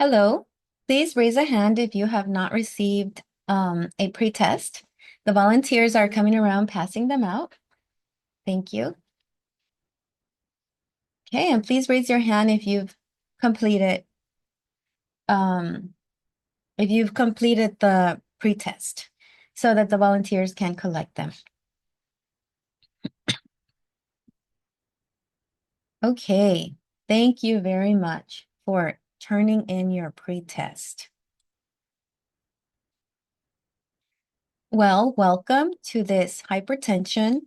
Hello, please raise a hand if you have not received a pre-test. The volunteers are coming around passing them out. Thank you. Okay, and please raise your hand completed um, if you've completed the pre-test so that the volunteers can collect them. Okay, thank you very much for turning in your pre-test. Well, welcome to this hypertension,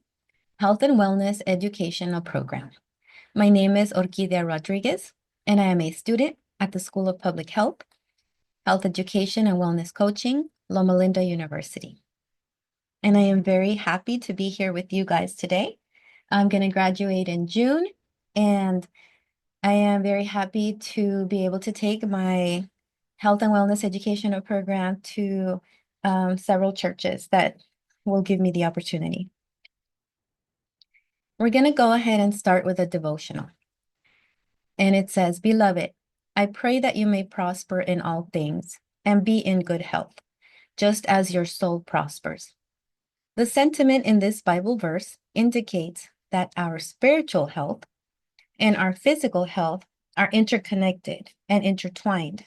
health and wellness educational program. My name is Orquídea Rodriguez, and I am a student at the School of Public Health, Health Education and Wellness Coaching, Loma Linda University. And I am very happy to be here with you guys today. I'm going to graduate in June, and I am very happy to be able to take my health and wellness educational program to several churches that will give me the opportunity. We're going to go ahead and start with a devotional. And it says, "Beloved, I pray that you may prosper in all things and be in good health, just as your soul prospers." The sentiment in this Bible verse indicates that our spiritual health and our physical health are interconnected and intertwined,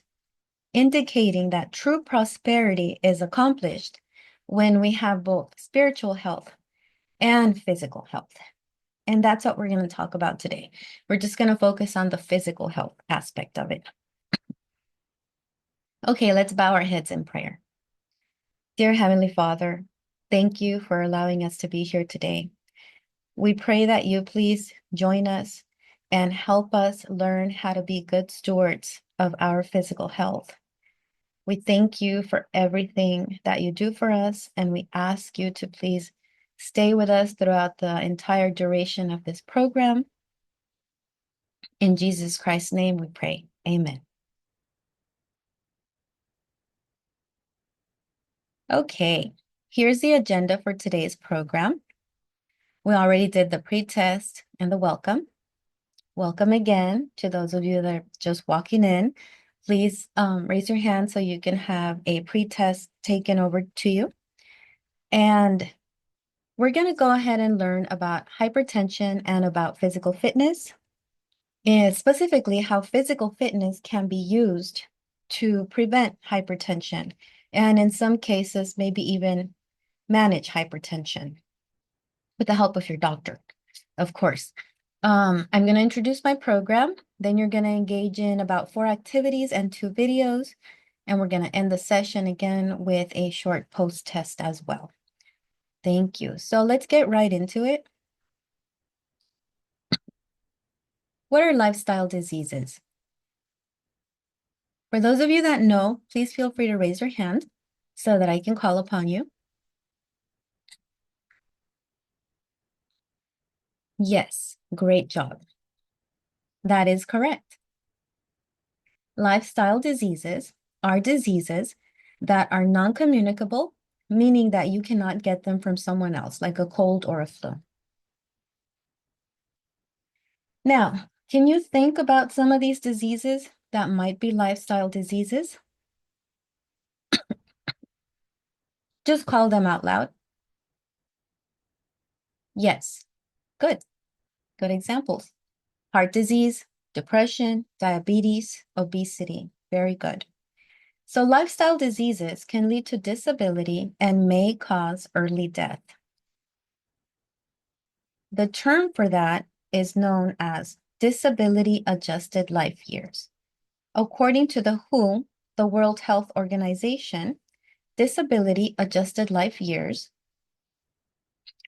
indicating that true prosperity is accomplished when we have both spiritual health and physical health. And that's what we're going to talk about today. We're just going to focus on the physical health aspect of it. Okay, let's bow our heads in prayer. Dear Heavenly Father, thank you for allowing us to be here today. We pray that you please join us and help us learn how to be good stewards of our physical health. We thank you for everything that you do for us, and we ask you to please stay with us throughout the entire duration of this program. In Jesus Christ's name we pray. Amen. Okay, here's the agenda for today's program. We already did the pre-test and the welcome. Welcome again to those of you that are just walking in. Please raise your hand so you can have a pre-test taken over to you. And we're going to go ahead and learn about hypertension and about physical fitness, and specifically how physical fitness can be used to prevent hypertension, and in some cases, maybe even manage hypertension with the help of your doctor, of course. I'm going to introduce my program. Then you're going to engage in about 4 activities and 2 videos. And we're going to end the session again with a short post-test as well. Thank you. So let's get right into it. What are lifestyle diseases? For those of you that know, please feel free to raise your hand so that I can call upon you. Yes, great job. That is correct. Lifestyle diseases are diseases that are non-communicable, meaning that you cannot get them from someone else, like a cold or a flu. Now, can you think about some of these diseases that might be lifestyle diseases? Just call them out loud. Yes, good. Good examples. Heart disease, depression, diabetes, obesity. Very good. So lifestyle diseases can lead to disability and may cause early death. The term for that is known as disability-adjusted life years. According to the WHO, the World Health Organization, disability-adjusted life years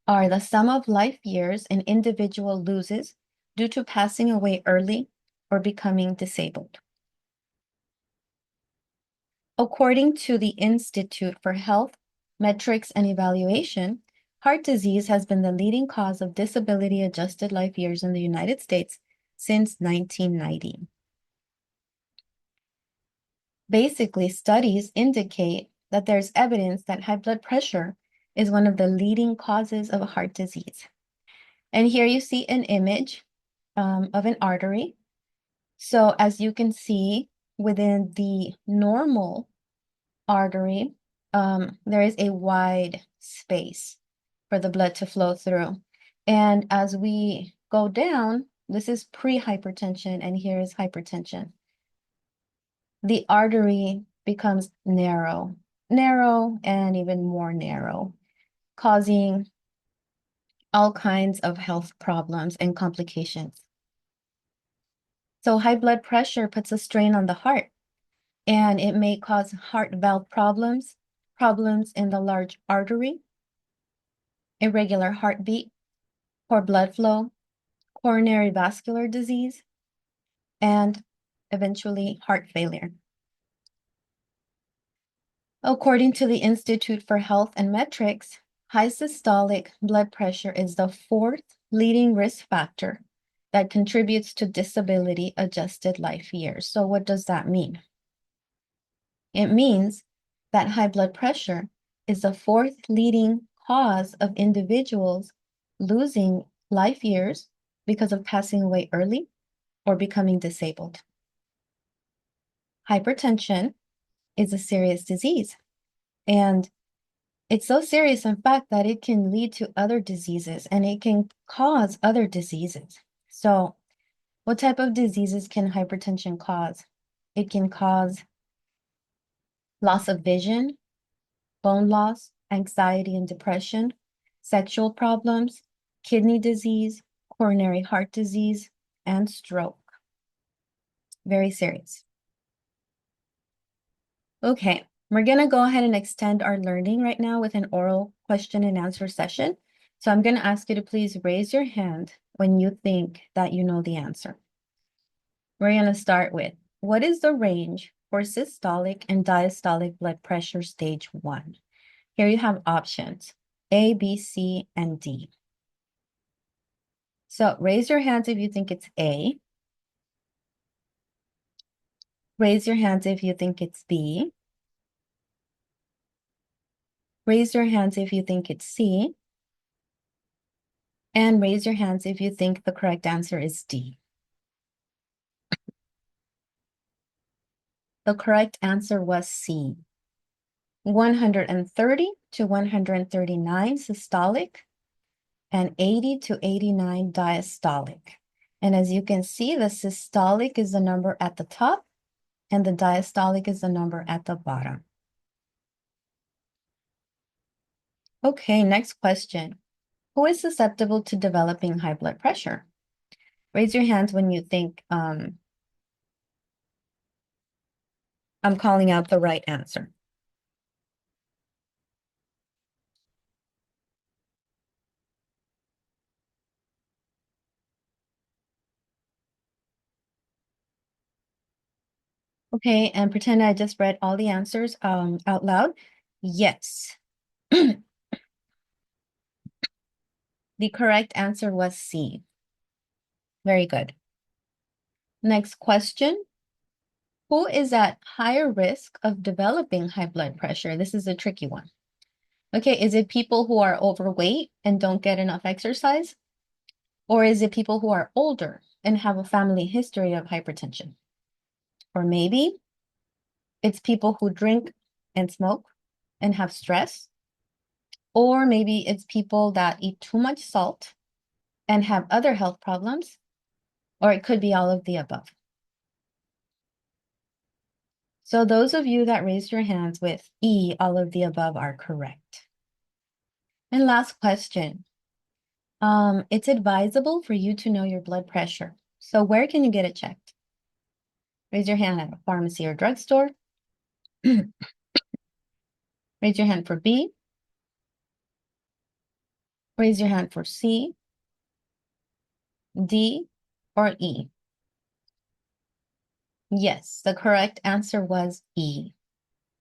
are the sum of life years an individual loses due to passing away early or becoming disabled. According to the Institute for Health, Metrics and Evaluation, heart disease has been the leading cause of disability-adjusted life years in the United States since 1990. Basically, studies indicate that there's evidence that high blood pressure is one of the leading causes of heart disease. And here you see an image of an artery. So as you can see, within the normal artery, there is a wide space for the blood to flow through. And as we go down, this is pre-hypertension, and here is hypertension. The artery becomes narrow, and even more narrow, causing all kinds of health problems and complications. So high blood pressure puts a strain on the heart, and it may cause heart valve problems, problems in the large artery, irregular heartbeat, poor blood flow, coronary vascular disease, and eventually heart failure. According to the Institute for Health and Metrics, high systolic blood pressure is the fourth leading risk factor that contributes to disability-adjusted life years. So what does that mean? It means that high blood pressure is the fourth leading cause of individuals losing life years because of passing away early or becoming disabled. Hypertension is a serious disease, and it's so serious, in fact, that it can lead to other diseases and it can cause other diseases. So, what type of diseases can hypertension cause? It can cause loss of vision, bone loss, anxiety and depression, sexual problems, kidney disease, coronary heart disease, and stroke. Very serious. Okay, we're going to go ahead and extend our learning right now with an oral question and answer session. So I'm going to ask you to please raise your hand when you think that you know the answer. We're going to start with, what is the range for systolic and diastolic blood pressure stage 1? Here you have options, A, B, C, and D. So raise your hands if you think it's A. Raise your hands if you think it's B. Raise your hands if you think it's C. And raise your hands if you think the correct answer is D. The correct answer was C. 130 to 139 systolic and 80 to 89 diastolic. And as you can see, the systolic is the number at the top and the diastolic is the number at the bottom. Okay, next question. Who is susceptible to developing high blood pressure? Raise your hands when you think I'm calling out the right answer. Okay, and pretend I just read all the answers out loud. Yes. The correct answer was C. Very good. Next question. Who is at higher risk of developing high blood pressure? This is a tricky one. Okay, is it people who are overweight and don't get enough exercise? Or is it people who are older and have a family history of hypertension? Or maybe it's people who drink and smoke and have stress. Or maybe it's people that eat too much salt and have other health problems. Or it could be all of the above. So those of you that raised your hands with E, all of the above are correct. And last question. It's advisable for you to know your blood pressure. So where can you get it checked? Raise your hand at a pharmacy or drugstore. Raise your hand for B. Raise your hand for C, D, or E. Yes, the correct answer was E.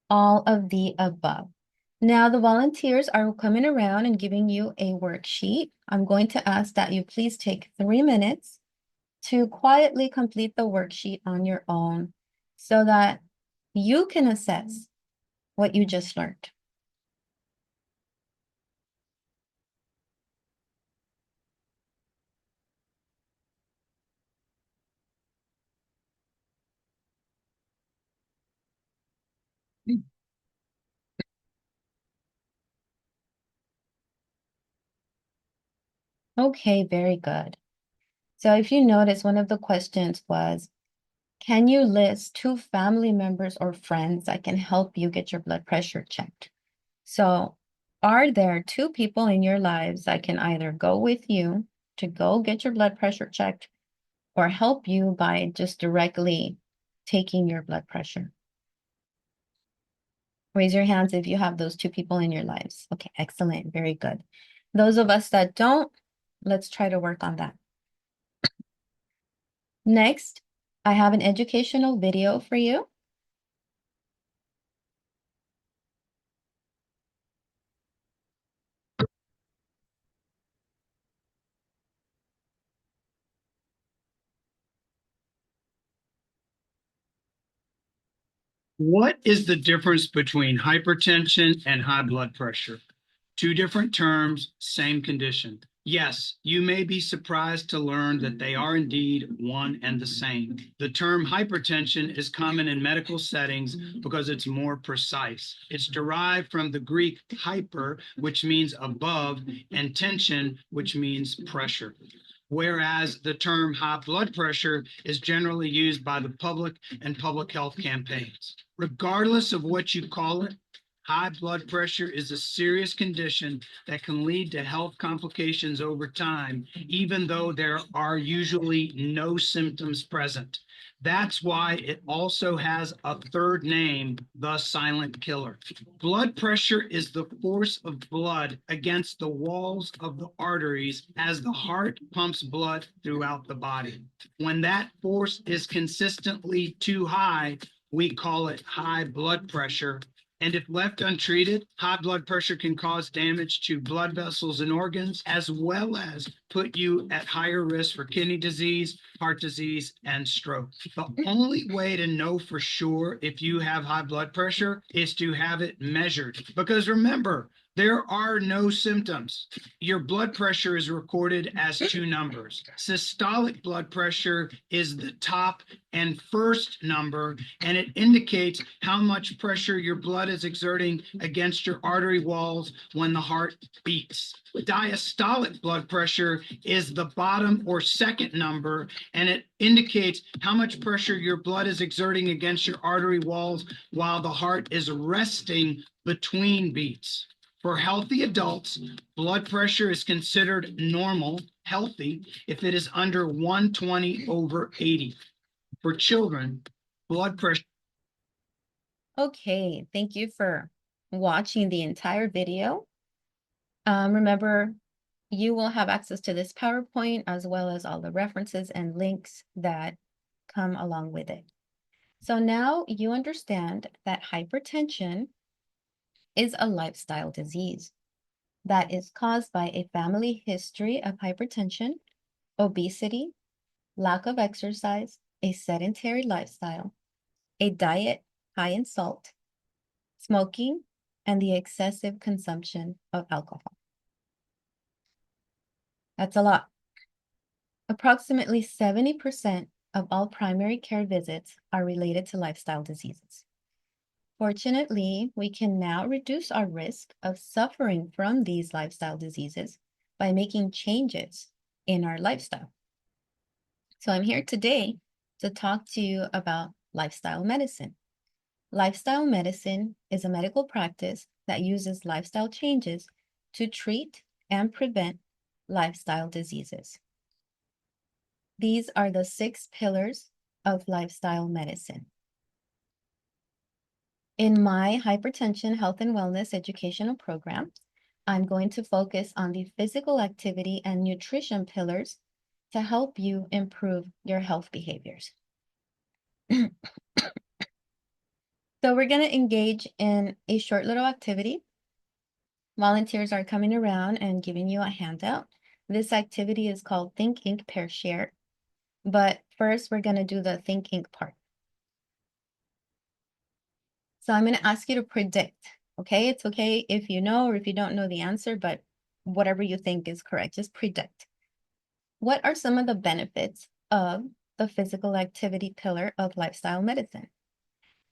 All of the above. Now the volunteers are coming around and giving you a worksheet. I'm going to ask that you please take 3 minutes to quietly complete the worksheet on your own so that you can assess what you just learned. Okay, very good. So if you notice, one of the questions was, can you list 2 family members or friends that can help you get your blood pressure checked? So are there 2 people in your lives that can either go with you to go get your blood pressure checked or help you by just directly taking your blood pressure? Raise your hands if you have those 2 people in your lives. Okay, excellent. Very good. Those of us that don't, let's try to work on that. Next, I have an educational video for you. What is the difference between hypertension and high blood pressure? Two different terms, same condition. Yes, you may be surprised to learn that they are indeed one and the same. The term hypertension is common in medical settings because it's more precise. It's derived from the Greek hyper, which means above, and tension, which means pressure. Whereas the term high blood pressure is generally used by the public and public health campaigns. Regardless of what you call it, high blood pressure is a serious condition that can lead to health complications over time, even though there are usually no symptoms present. That's why it also has a third name, the silent killer. Blood pressure is the force of blood against the walls of the arteries as the heart pumps blood throughout the body. When that force is consistently too high, we call it high blood pressure. And if left untreated, high blood pressure can cause damage to blood vessels and organs, as well as put you at higher risk for kidney disease, heart disease, and stroke. The only way to know for sure if you have high blood pressure is to have it measured. Because remember, there are no symptoms. Your blood pressure is recorded as 2 numbers. Systolic blood pressure is the top and first number, and it indicates how much pressure your blood is exerting against your artery walls when the heart beats. Diastolic blood pressure is the bottom or second number, and it indicates how much pressure your blood is exerting against your artery walls while the heart is resting between beats. For healthy adults, blood pressure is considered normal, healthy, if it is under 120/80. For children, blood pressure. Okay, thank you for watching the entire video. Remember, you will have access to this PowerPoint as well as all the references and links that come along with it. So now you understand that hypertension is a lifestyle disease that is caused by a family history of hypertension, obesity, lack of exercise, a sedentary lifestyle, a diet high in salt, smoking, and the excessive consumption of alcohol. That's a lot. Approximately 70% of all primary care visits are related to lifestyle diseases. Fortunately, we can now reduce our risk of suffering from these lifestyle diseases by making changes in our lifestyle. So I'm here today to talk to you about lifestyle medicine. Lifestyle medicine is a medical practice that uses lifestyle changes to treat and prevent lifestyle diseases. These are the 6 pillars of lifestyle medicine. In my hypertension health and wellness educational program, I'm going to focus on the physical activity and nutrition pillars to help you improve your health behaviors. So we're going to engage in a short little activity. Volunteers are coming around and giving you a handout. This activity is called Think, Ink, Pair, Share. But first, we're going to do the Think, Ink part. So I'm going to ask you to predict, okay? It's okay if you know or if you don't know the answer, but whatever you think is correct, just predict. What are some of the benefits of the physical activity pillar of lifestyle medicine?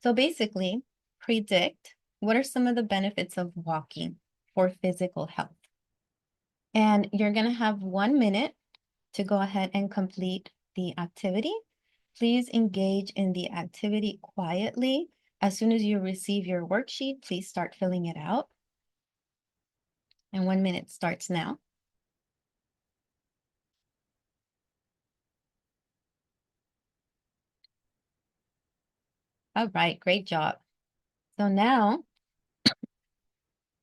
So basically, predict what are some of the benefits of walking for physical health. And you're going to have 1 minute to go ahead and complete the activity. Please engage in the activity quietly. As soon as you receive your worksheet, please start filling it out. And 1 minute starts now. All right, great job. So now,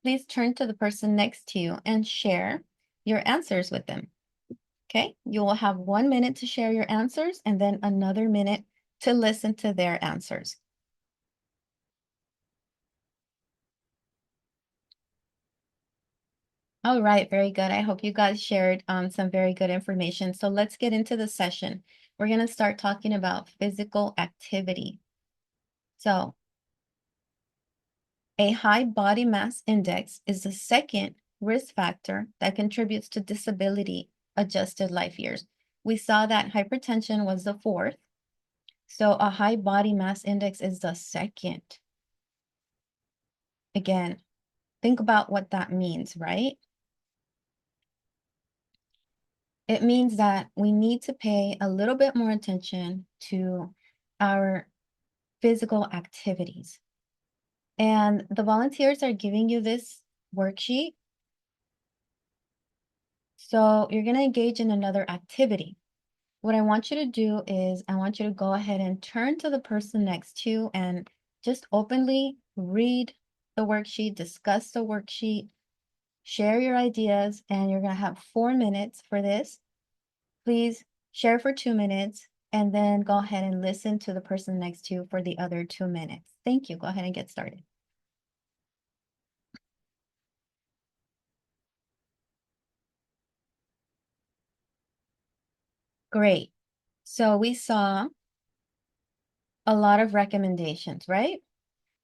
please turn to the person next to you and share your answers with them. Okay, you will have 1 minute to share your answers and then another minute to listen to their answers. All right, very good. I hope you guys shared some very good information. So let's get into the session. We're going to start talking about physical activity. So a high body mass index is the second risk factor that contributes to disability adjusted life years. We saw that hypertension was the fourth. So a high body mass index is the second. Again, think about what that means, right? It means that we need to pay a little bit more attention to our physical activities. And the volunteers are giving you this worksheet. So you're going to engage in another activity. What I want you to do is I want you to go ahead and turn to the person next to you and just openly read the worksheet, discuss the worksheet, share your ideas, and you're going to have 4 minutes for this. Please share for 2 minutes and then go ahead and listen to the person next to you for the other 2 minutes. Thank you. Go ahead and get started. Great. So we saw a lot of recommendations, right?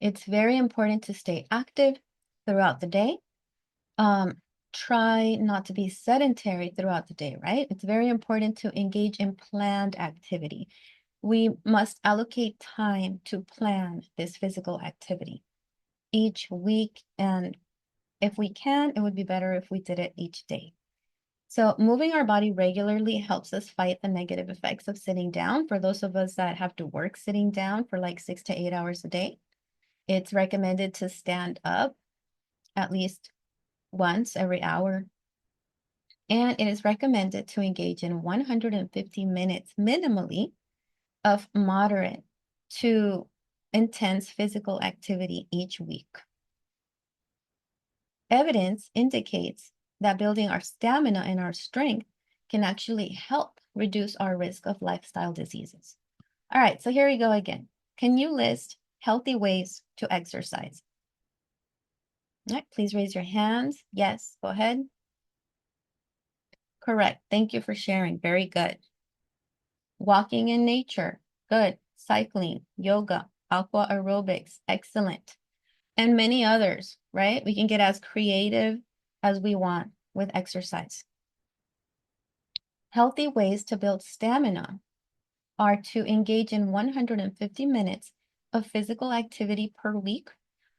It's very important to stay active throughout the day. Try not to be sedentary throughout the day, right? It's very important to engage in planned activity. We must allocate time to plan this physical activity each week. And if we can, it would be better if we did it each day. So moving our body regularly helps us fight the negative effects of sitting down. For those of us that have to work sitting down for like 6 to 8 hours a day, it's recommended to stand up at least once every hour. And it is recommended to engage in 150 minutes minimally of moderate to intense physical activity each week. Evidence indicates that building our stamina and our strength can actually help reduce our risk of lifestyle diseases. All right, so here we go again. Can you list healthy ways to exercise? All right, please raise your hands. Yes, go ahead. Correct. Thank you for sharing. Very good. Walking in nature. Good. Cycling, yoga, aqua aerobics. Excellent. And many others, right? We can get as creative as we want with exercise. Healthy ways to build stamina are to engage in 150 minutes of physical activity per week,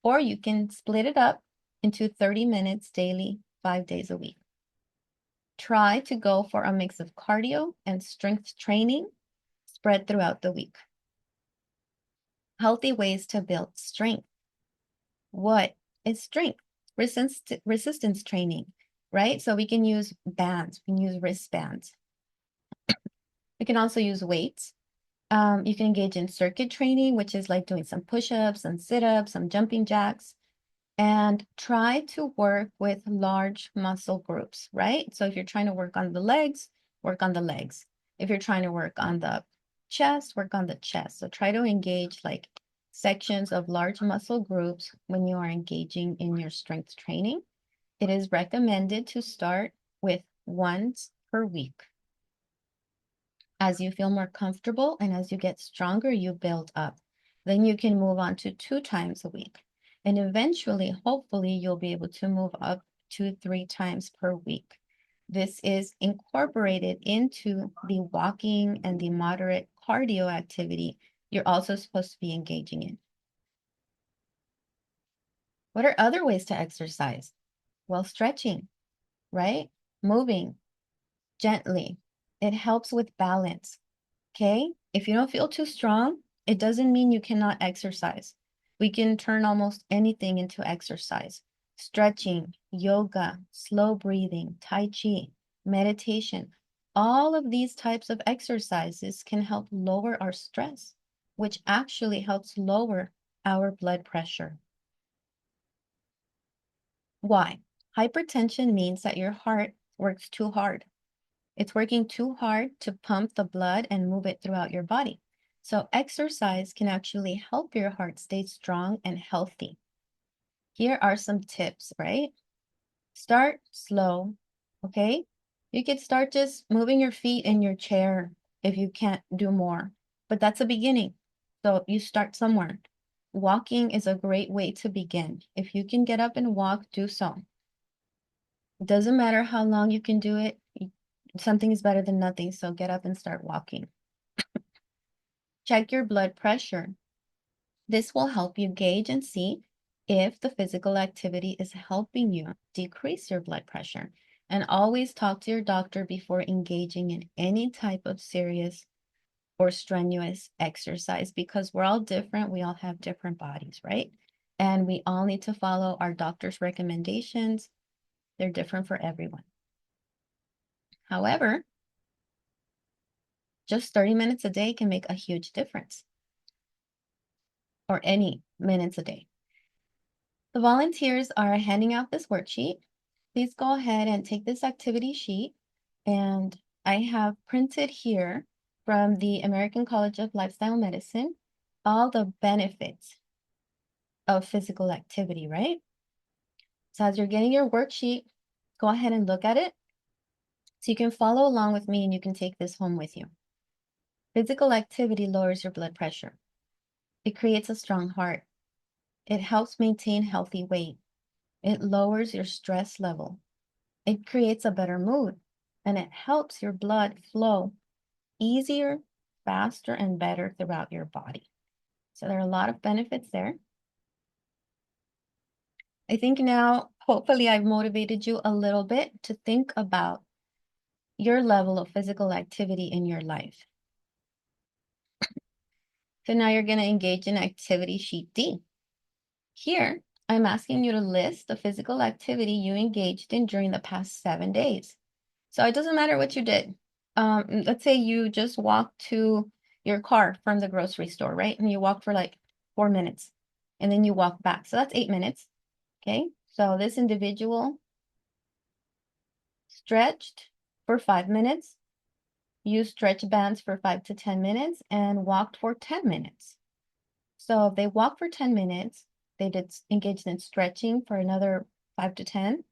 or you can split it up into 30 minutes daily, 5 days a week. Try to go for a mix of cardio and strength training spread throughout the week. Healthy ways to build strength. What is strength? Resistance training, right? So we can use bands, we can use wristbands. We can also use weights. You can engage in circuit training, which is like doing some push-ups, some sit-ups, some jumping jacks, and try to work with large muscle groups, right? So if you're trying to work on the legs, work on the legs. If you're trying to work on the chest, work on the chest. So try to engage like sections of large muscle groups when you are engaging in your strength training. It is recommended to start with once per week. As you feel more comfortable and as you get stronger, you build up. Then you can move on to 2 times a week. And eventually, hopefully, you'll be able to move up to 3 times per week. This is incorporated into the walking and the moderate cardio activity you're also supposed to be engaging in. What are other ways to exercise? Well, stretching, right? moving gently. It helps with balance. Okay? If you don't feel too strong, it doesn't mean you cannot exercise. We can turn almost anything into exercise. Stretching, yoga, slow breathing, tai chi, meditation. All of these types of exercises can help lower our stress, which actually helps lower our blood pressure. Why? Hypertension means that your heart works too hard. It's working too hard to pump the blood and move it throughout your body. So exercise can actually help your heart stay strong and healthy. Here are some tips, right? Start slow, okay? You could start just moving your feet in your chair if you can't do more, but that's a beginning. So you start somewhere. Walking is a great way to begin. If you can get up and walk, do so. It doesn't matter how long you can do it. Something is better than nothing, so get up and start walking. Check your blood pressure. This will help you gauge and see if the physical activity is helping you decrease your blood pressure. And always talk to your doctor before engaging in any type of serious or strenuous exercise because we're all different. We all have different bodies, right? And we all need to follow our doctor's recommendations. They're different for everyone. However, just 30 minutes a day can make a huge difference, or any minutes a day. The volunteers are handing out this worksheet. Please go ahead and take this activity sheet, and I have printed here from the American College of Lifestyle Medicine all the benefits of physical activity, right? So as you're getting your worksheet, go ahead and look at it so you can follow along with me and you can take this home with you. Physical activity lowers your blood pressure. It creates a strong heart. It helps maintain healthy weight. It lowers your stress level. It creates a better mood, and it helps your blood flow easier, faster, and better throughout your body. So there are a lot of benefits there. I think now, hopefully, I've motivated you a little bit to think about your level of physical activity in your life. So now you're going to engage in activity sheet D. Here, I'm asking you to list the physical activity you engaged in during the past 7 days. So it doesn't matter what you did. Let's say you just walked to your car from the grocery store, right? And you walked for like 4 minutes and then you walk back. So that's 8 minutes. Okay. So this individual stretched for 5 minutes, used stretch bands for 5 to 10 minutes, and walked for 10 minutes. So if they walked for 10 minutes, they did engage in stretching for another 5 to 10.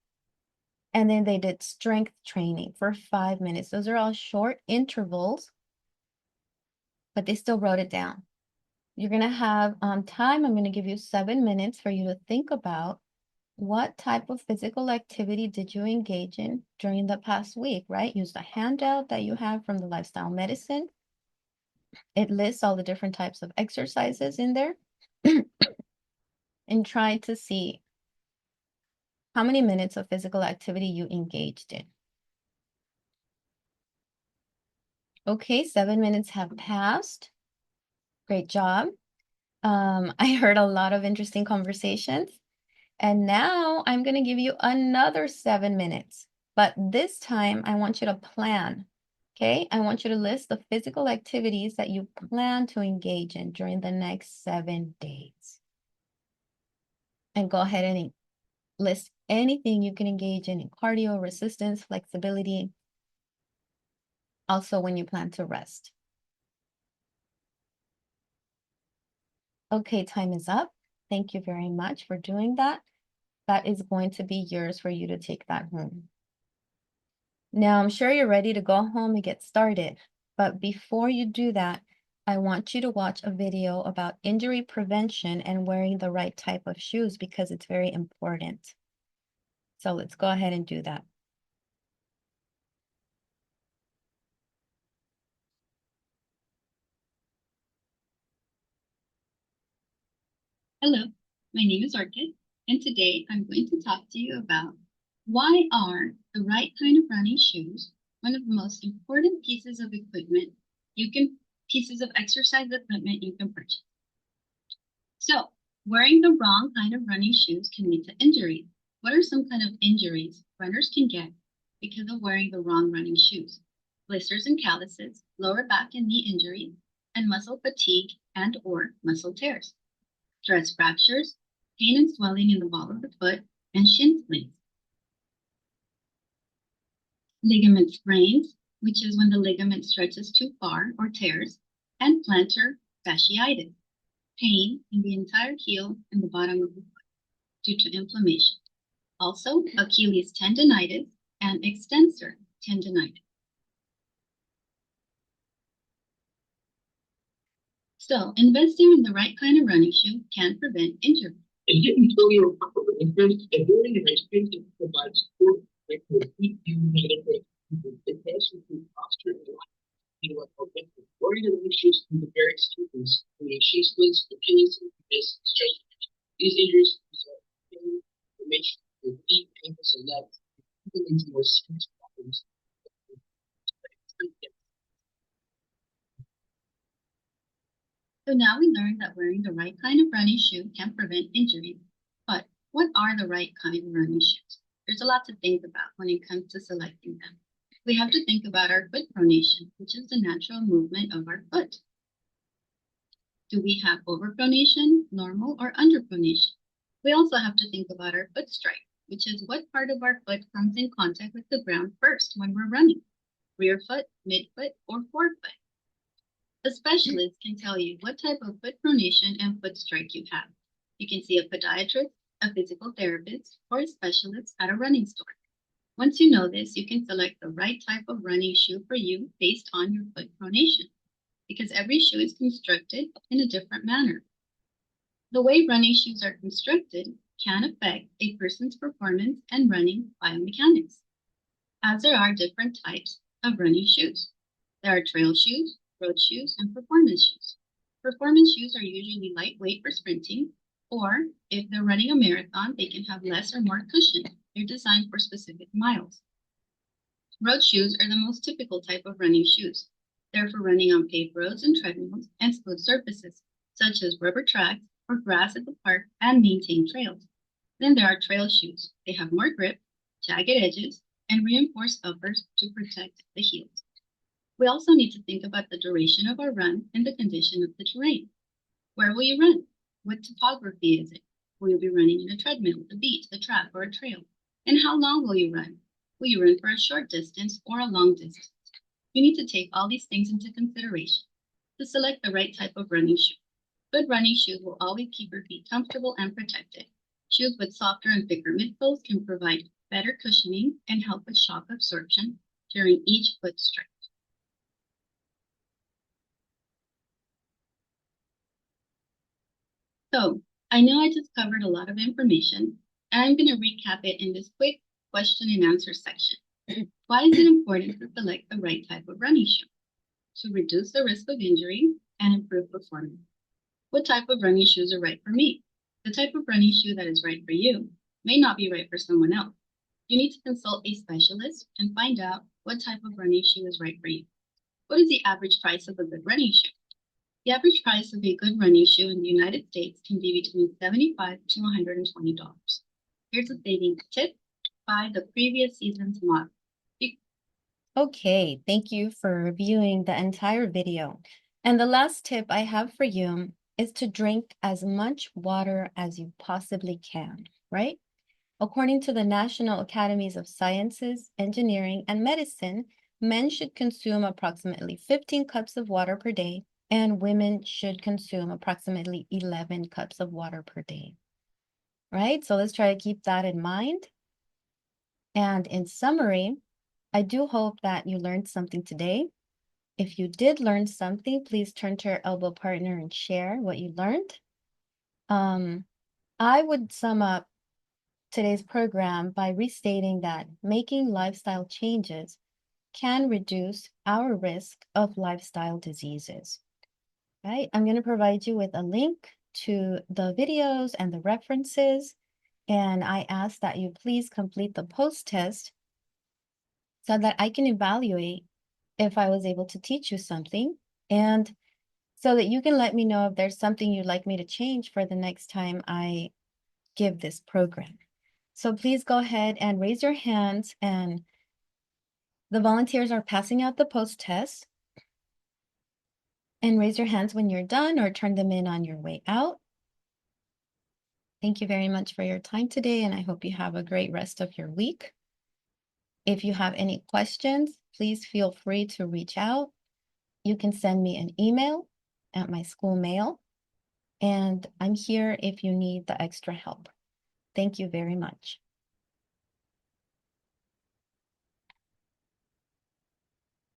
And then they did strength training for 5 minutes. Those are all short intervals, but they still wrote it down. You're going to have time. I'm going to give you 7 minutes for you to think about what type of physical activity did you engage in during the past week, right? Use the handout that you have from the Lifestyle Medicine. It lists all the different types of exercises in there and try to see how many minutes of physical activity you engaged in. Okay, 7 minutes have passed. Great job. I heard a lot of interesting conversations. And now I'm going to give you another 7 minutes. But this time, I want you to plan. Okay? I want you to list the physical activities that you plan to engage in during the next 7 days. And go ahead and list anything you can engage in cardio, resistance, flexibility. Also, when you plan to rest. Okay, time is up. Thank you very much for doing that. That is going to be yours for you to take that home. Now, I'm sure you're ready to go home and get started. But before you do that, I want you to watch a video about injury prevention and wearing the right type of shoes because it's very important. So let's go ahead and do that. Hello, my name is Orchid, and today I'm going to talk to you about Why are the right kind of running shoes one of the most important pieces of exercise equipment you can purchase? So, wearing the wrong kind of running shoes can lead to injuries. What are some kind of injuries runners can get because of wearing the wrong running shoes? Blisters and calluses, lower back and knee injuries, and muscle fatigue and/or muscle tears. Stress fractures, pain and swelling in the ball of the foot, and shin splints. Ligament sprains, which is when the ligament stretches too far or tears, and plantar fasciitis, pain in the entire heel and the bottom of the foot due to inflammation. Also, Achilles tendonitis and extensor tendonitis. So, investing in the right kind of running shoe can prevent injury. And getting fully recovered interest and building an education provides support that can keep you moving. It helps improve posture and life. Wearing the running shoes can be very serious, including shin splints, Achilles tendonitis, stress. These injuries result in pain, inflammation, in feet, ankles, and legs, even into more serious problems. So now we learned that wearing the right kind of running shoe can prevent injury. But what are the right kind of running shoes? There's a lot to think about when it comes to selecting them. We have to think about our foot pronation, which is the natural movement of our foot. Do we have overpronation, normal, or underpronation? We also have to think about our foot strike, which is what part of our foot comes in contact with the ground first when we're running, rear foot, midfoot, or forefoot. A specialist can tell you what type of foot pronation and foot strike you have. You can see a podiatrist, a physical therapist, or a specialist at a running store. Once you know this, you can select the right type of running shoe for you based on your foot pronation, because every shoe is constructed in a different manner. The way running shoes are constructed can affect a person's performance and running biomechanics, as there are different types of running shoes. There are trail shoes, road shoes, and performance shoes. Performance shoes are usually lightweight for sprinting, or if they're running a marathon, they can have less or more cushion. They're designed for specific miles. Road shoes are the most typical type of running shoes. They're for running on paved roads and treadmills and smooth surfaces, such as rubber tracks or grass at the park and maintained trails. Then there are trail shoes. They have more grip, jagged edges, and reinforced uppers to protect the heels. We also need to think about the duration of our run and the condition of the terrain. Where will you run? What topography is it? Will you be running in a treadmill, a beach, a track, or a trail? And how long will you run? Will you run for a short distance or a long distance? You need to take all these things into consideration to select the right type of running shoe. Good running shoes will always keep your feet comfortable and protected. Shoes with softer and thicker midsoles can provide better cushioning and help with shock absorption during each foot strike. So I know I just covered a lot of information, and I'm going to recap it in this quick question and answer section. Why is it important to select the right type of running shoe? To reduce the risk of injury and improve performance. What type of running shoes are right for me? The type of running shoe that is right for you may not be right for someone else. You need to consult a specialist and find out what type of running shoe is right for you. What is the average price of a good running shoe? The average price of a good running shoe in the United States can be between $75 to $120. Here's a savings tip: buy the previous season's model. Okay, thank you for reviewing the entire video. And the last tip I have for you is to drink as much water as you possibly can, right? According to the National Academies of Sciences, Engineering, and Medicine, men should consume approximately 15 cups of water per day, and women should consume approximately 11 cups of water per day, right? So let's try to keep that in mind. And in summary, I do hope that you learned something today. If you did learn something, please turn to your elbow partner and share what you learned. I would sum up today's program by restating that making lifestyle changes can reduce our risk of lifestyle diseases. Right? I'm going to provide you with a link to the videos and the references. And I ask that you please complete the post-test so that I can evaluate if I was able to teach you something, and so that you can let me know if there's something you'd like me to change for the next time I give this program. So please go ahead and raise your hands, and the volunteers are passing out the post-test. And raise your hands when you're done or turn them in on your way out. Thank you very much for your time today, and I hope you have a great rest of your week. If you have any questions, please feel free to reach out. You can send me an email at my school mail, and I'm here if you need the extra help. Thank you very much.